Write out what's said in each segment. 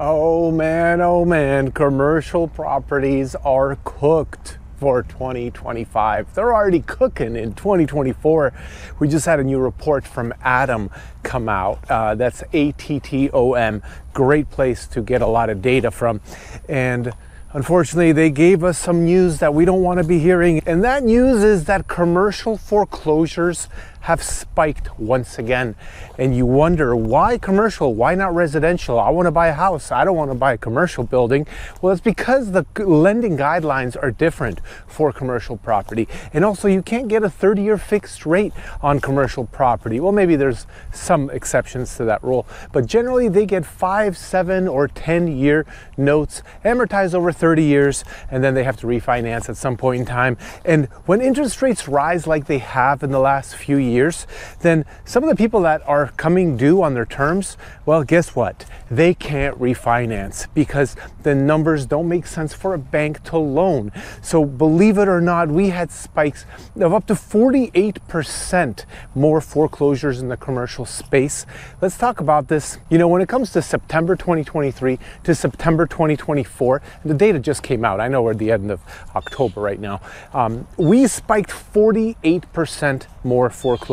Oh man, commercial properties are cooked for 2025. They're already cooking in 2024. We just had a new report from Atom come out. That's ATTOM. Great place to get a lot of data from. And unfortunately, they gave us some news that we don't want to be hearing. And that news is that commercial foreclosures have spiked once again. And you wonder, why commercial? Why not residential? I want to buy a house. I don't want to buy a commercial building. Well, it's because the lending guidelines are different for commercial property. And also, you can't get a 30-year fixed rate on commercial property. Well, maybe there's some exceptions to that rule, but generally they get 5, 7, or 10-year notes amortized over 30 years, and then they have to refinance at some point in time. And when interest rates rise like they have in the last few years, then some of the people that are coming due on their terms, well, guess what? They can't refinance because the numbers don't make sense for a bank to loan. So believe it or not, we had spikes of up to 48% more foreclosures in the commercial space. Let's talk about this. You know, when it comes to September 2023 to September 2024, the data just came out. I know we're at the end of October right now. We spiked 48% more foreclosures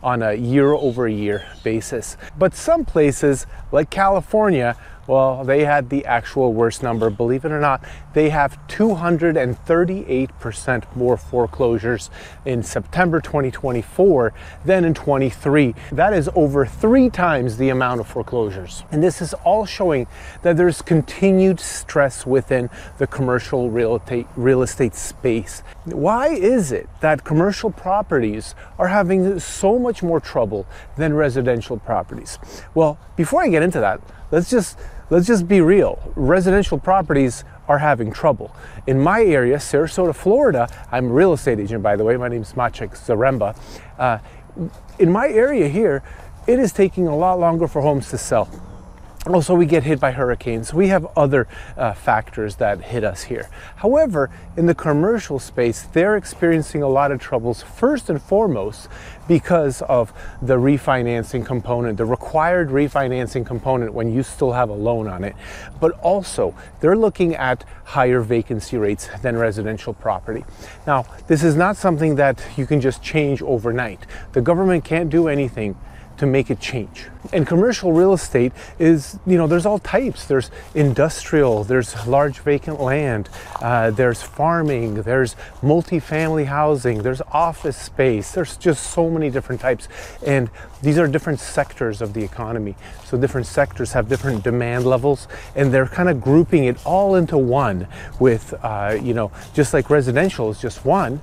on a year-over-year basis. But some places like California, well, they had the actual worst number. Believe it or not, they have 238% more foreclosures in September 2024 than in 23. That is over 3 times the amount of foreclosures. And this is all showing that there's continued stress within the commercial real estate space. Why is it that commercial properties are having so much more trouble than residential properties? Well, before I get into that, let's just be real. Residential properties are having trouble. In my area, Sarasota, Florida, I'm a real estate agent, by the way. My name is Maciek Zaremba. In my area here, it is taking a lot longer for homes to sell. Also, we get hit by hurricanes. We have other factors that hit us here. However, in the commercial space, they're experiencing a lot of troubles, first and foremost, because of the refinancing component, the required refinancing component when you still have a loan on it. But also, they're looking at higher vacancy rates than residential property. Now, this is not something that you can just change overnight. The government can't do anything to make it change. And commercial real estate is, you know, there's all types. There's industrial, there's large vacant land, there's farming, there's multifamily housing, there's office space. There's just so many different types. And these are different sectors of the economy. So different sectors have different demand levels, and they're kind of grouping it all into one with, you know, just like residential is just one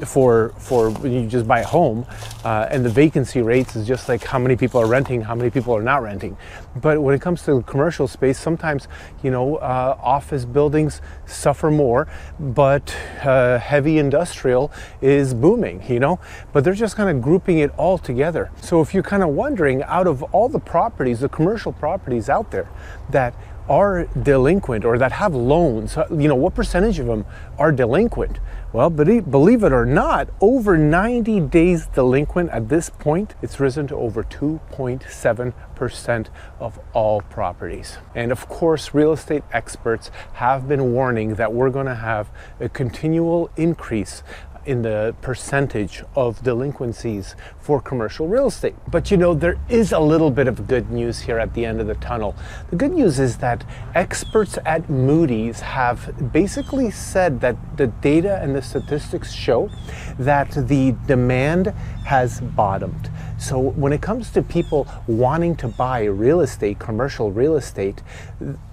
for when you just buy a home, and the vacancy rates is just like how many people are renting, how many people are not renting. But when it comes to commercial space, sometimes, you know, office buildings suffer more, but heavy industrial is booming, you know, but they're just kind of grouping it all together. So if you're kind of wondering, out of all the properties, the commercial properties out there that are delinquent or that have loans, you know, what percentage of them are delinquent? Well, believe it or not, over 90 days delinquent at this point, it's risen to over 2.7% of all properties. And of course, real estate experts have been warning that we're going to have a continual increase in the percentage of delinquencies for commercial real estate. But you know, there is a little bit of good news here at the end of the tunnel. The good news is that experts at Moody's have basically said that the data and the statistics show that the demand has bottomed. So when it comes to people wanting to buy real estate, commercial real estate,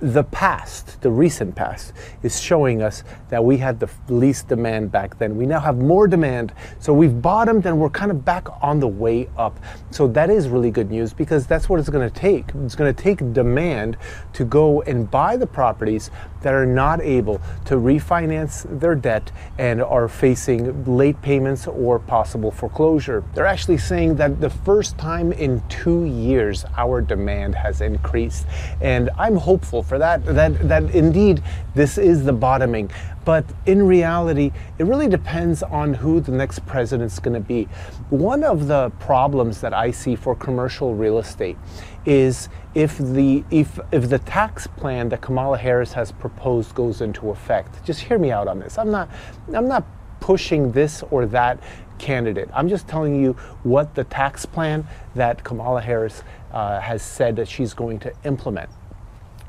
the recent past is showing us that we had the least demand back then. We now have more demand. So we've bottomed and we're kind of back on the way up. So that is really good news, because that's what it's going to take. It's going to take demand to go and buy the properties that are not able to refinance their debt and are facing late payments or possible foreclosure. They're actually saying that the first time in 2 years, our demand has increased. And I'm hopeful for that indeed this is the bottoming. But in reality, it really depends on who the next president's going to be. One of the problems that I see for commercial real estate is if the tax plan that Kamala Harris has proposed goes into effect. Just hear me out on this. I'm not pushing this or that candidate. I'm just telling you what the tax plan that Kamala Harris has said that she's going to implement.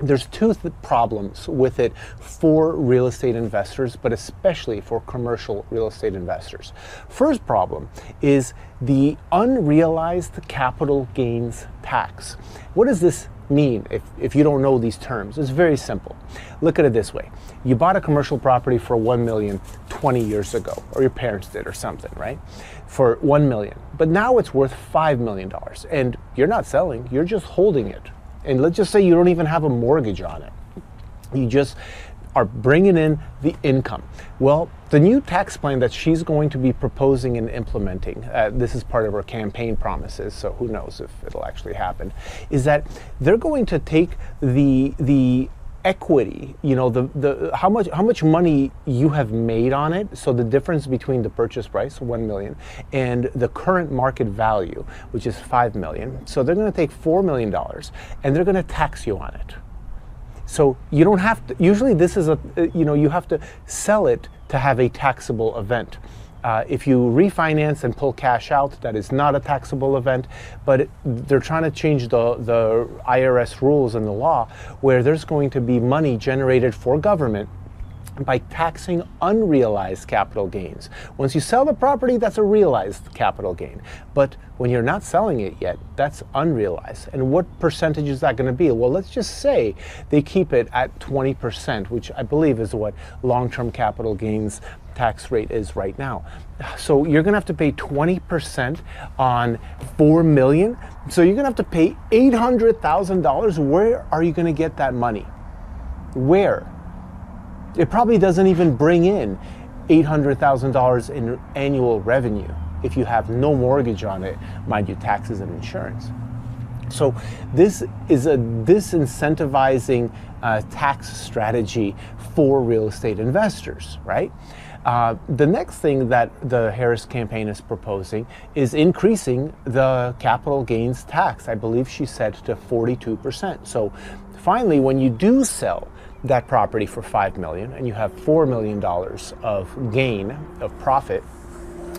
There's two problems with it for real estate investors, but especially for commercial real estate investors. First problem is the unrealized capital gains tax. What does this mean if you don't know these terms? It's very simple. Look at it this way. You bought a commercial property for $1 million 20 years ago, or your parents did or something, right? For $1 million. But now it's worth $5 million and you're not selling, you're just holding it. And let's just say you don't even have a mortgage on it. You just are bringing in the income. Well, the new tax plan that she's going to be proposing and implementing, this is part of her campaign promises, so who knows if it'll actually happen, is that they're going to take the equity, you know, the how much money you have made on it, so the difference between the purchase price, 1 million, and the current market value, which is 5 million. So they're going to take $4 million and they're going to tax you on it. So you don't have to, usually this is you have to sell it to have a taxable event. If you refinance and pull cash out, that is not a taxable event, but they're trying to change the IRS rules and the law where there's going to be money generated for government by taxing unrealized capital gains. Once you sell the property, that's a realized capital gain. But when you're not selling it yet, that's unrealized. And what percentage is that going to be? Well, let's just say they keep it at 20%, which I believe is what long-term capital gains tax rate is right now. So you're going to have to pay 20% on $4 million. So you're going to have to pay $800,000. Where are you going to get that money? Where? It probably doesn't even bring in $800,000 in annual revenue if you have no mortgage on it, mind you, taxes and insurance. So this is a disincentivizing tax strategy for real estate investors, right? The next thing that the Harris campaign is proposing is increasing the capital gains tax. I believe she said to 42%. So finally, when you do sell that property for $5 million and you have $4 million of gain, of profit,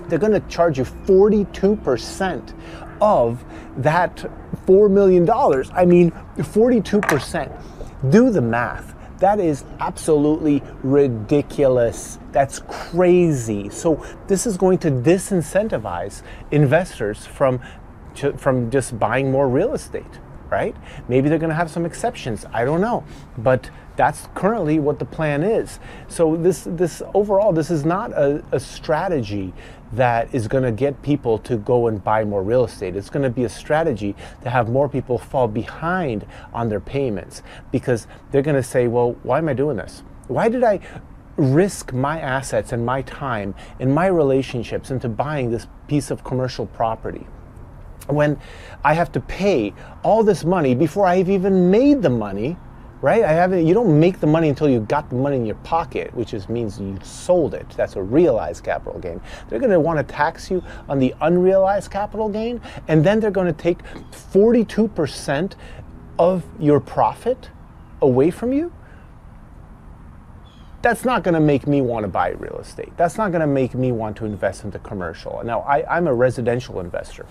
they're going to charge you 42% of that $4 million. I mean, 42%. Do the math. That is absolutely ridiculous. That's crazy. So this is going to disincentivize investors from just buying more real estate, right? Maybe they're going to have some exceptions. I don't know. But that's currently what the plan is. So this overall, this is not a strategy that is going to get people to go and buy more real estate. It's going to be a strategy to have more people fall behind on their payments because they're going to say, well, why am I doing this? Why did I risk my assets and my time and my relationships into buying this piece of commercial property when I have to pay all this money before I've even made the money? Right? You don't make the money until you got the money in your pocket, which means you sold it. That's a realized capital gain. They're going to want to tax you on the unrealized capital gain, and then they're going to take 42% of your profit away from you. That's not going to make me want to buy real estate. That's not going to make me want to invest into commercial. Now, I'm a residential investor.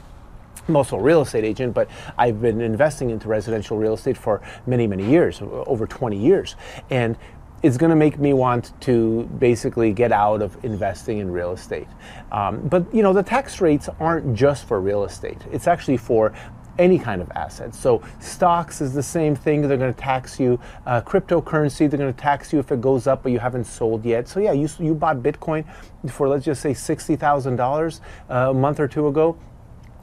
I'm also a real estate agent, but I've been investing into residential real estate for many, many years, over 20 years. And it's going to make me want to basically get out of investing in real estate. But, you know, the tax rates aren't just for real estate. It's actually for any kind of assets. So stocks is the same thing. They're going to tax you. Cryptocurrency, they're going to tax you if it goes up, but you haven't sold yet. So yeah, you bought Bitcoin for, let's just say, $60,000 a month or two ago.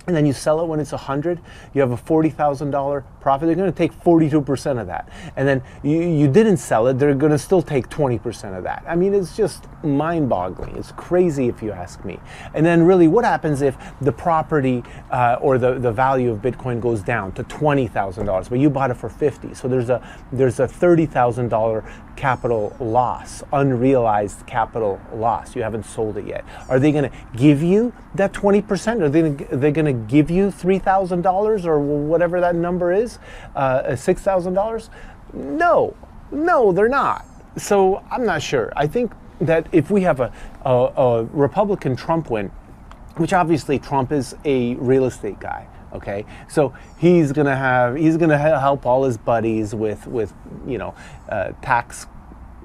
and then you sell it when it's 100, you have a $40,000 profit, they're going to take 42% of that. And then you didn't sell it, they're going to still take 20% of that. I mean, it's just mind-boggling. It's crazy if you ask me. And then really, what happens if the property or the value of Bitcoin goes down to $20,000, but you bought it for 50? So there's a $30,000 capital loss, unrealized capital loss. You haven't sold it yet. Are they going to give you that 20%? Are they going to give you $3,000 or whatever that number is, $6,000? No, they're not. So I'm not sure. I think that if we have a Republican Trump win, which obviously Trump is a real estate guy, okay, so he's gonna help all his buddies with tax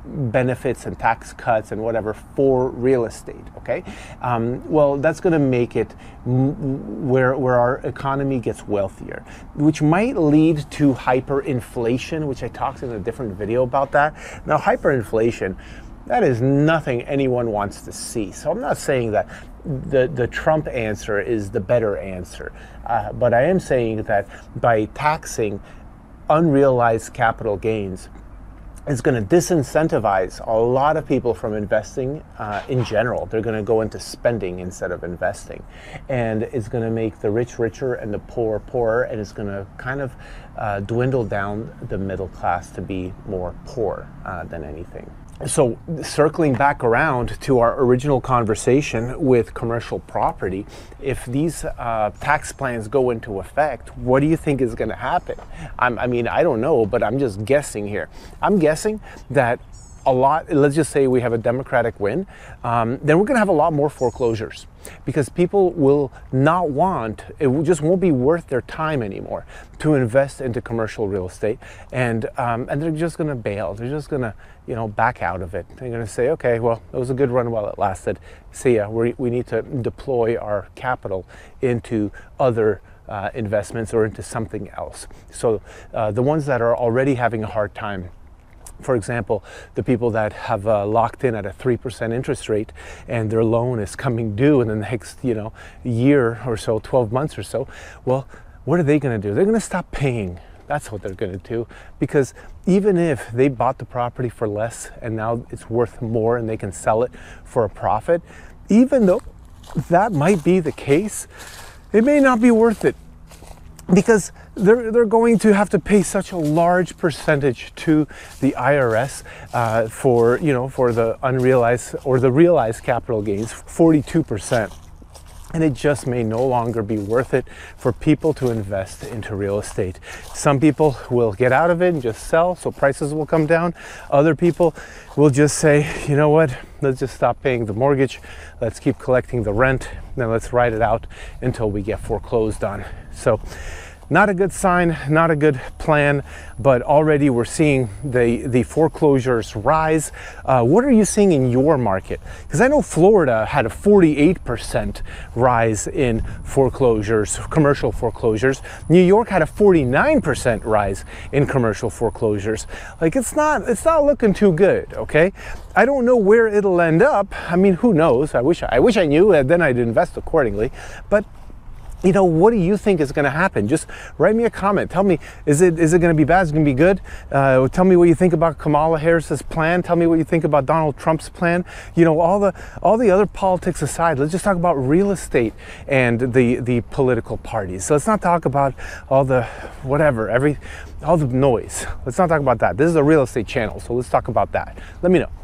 benefits and tax cuts and whatever for real estate, okay? Well, that's going to make it where our economy gets wealthier, which might lead to hyperinflation, which I talked in a different video about that. Now, hyperinflation, that is nothing anyone wants to see. So I'm not saying that the Trump answer is the better answer, but I am saying that by taxing unrealized capital gains, it's going to disincentivize a lot of people from investing in general. They're going to go into spending instead of investing. And it's going to make the rich richer and the poor poorer, and it's going to kind of dwindle down the middle class to be more poor than anything. So circling back around to our original conversation with commercial property, if these tax plans go into effect, what do you think is going to happen? I mean, I don't know, but I'm just guessing here. I'm guessing that let's just say we have a Democratic win, then we're going to have a lot more foreclosures, because people will not it just won't be worth their time anymore to invest into commercial real estate, and they're just going to bail. They're just going to back out of it. They're going to say, okay, well, it was a good run while it lasted. See ya. We need to deploy our capital into other investments or into something else. So the ones that are already having a hard time, for example, the people that have locked in at a 3% interest rate and their loan is coming due in the next, year or so, 12 months or so, well, what are they going to do? They're going to stop paying. That's what they're going to do, because even if they bought the property for less and now it's worth more and they can sell it for a profit, even though that might be the case, it may not be worth it, because they're going to have to pay such a large percentage to the IRS for the unrealized or the realized capital gains, 42%. And it just may no longer be worth it for people to invest into real estate. Some people will get out of it and just sell, so prices will come down. Other people will just say, you know what, let's just stop paying the mortgage, let's keep collecting the rent, then let's ride it out until we get foreclosed on. So not a good sign, not a good plan, but already we're seeing the foreclosures rise. What are you seeing in your market? Because I know Florida had a 48% rise in foreclosures, commercial foreclosures. New York had a 49% rise in commercial foreclosures. Like, it's not looking too good, okay? I don't know where it'll end up. I mean, who knows? I wish I knew, and then I'd invest accordingly. But what do you think is going to happen? Just write me a comment. Tell me, is it going to be bad? Is it going to be good? Tell me what you think about Kamala Harris's plan. Tell me what you think about Donald Trump's plan. All the other politics aside, let's just talk about real estate and the political parties. So let's not talk about all the all the noise. Let's not talk about that. This is a real estate channel, so let's talk about that. Let me know.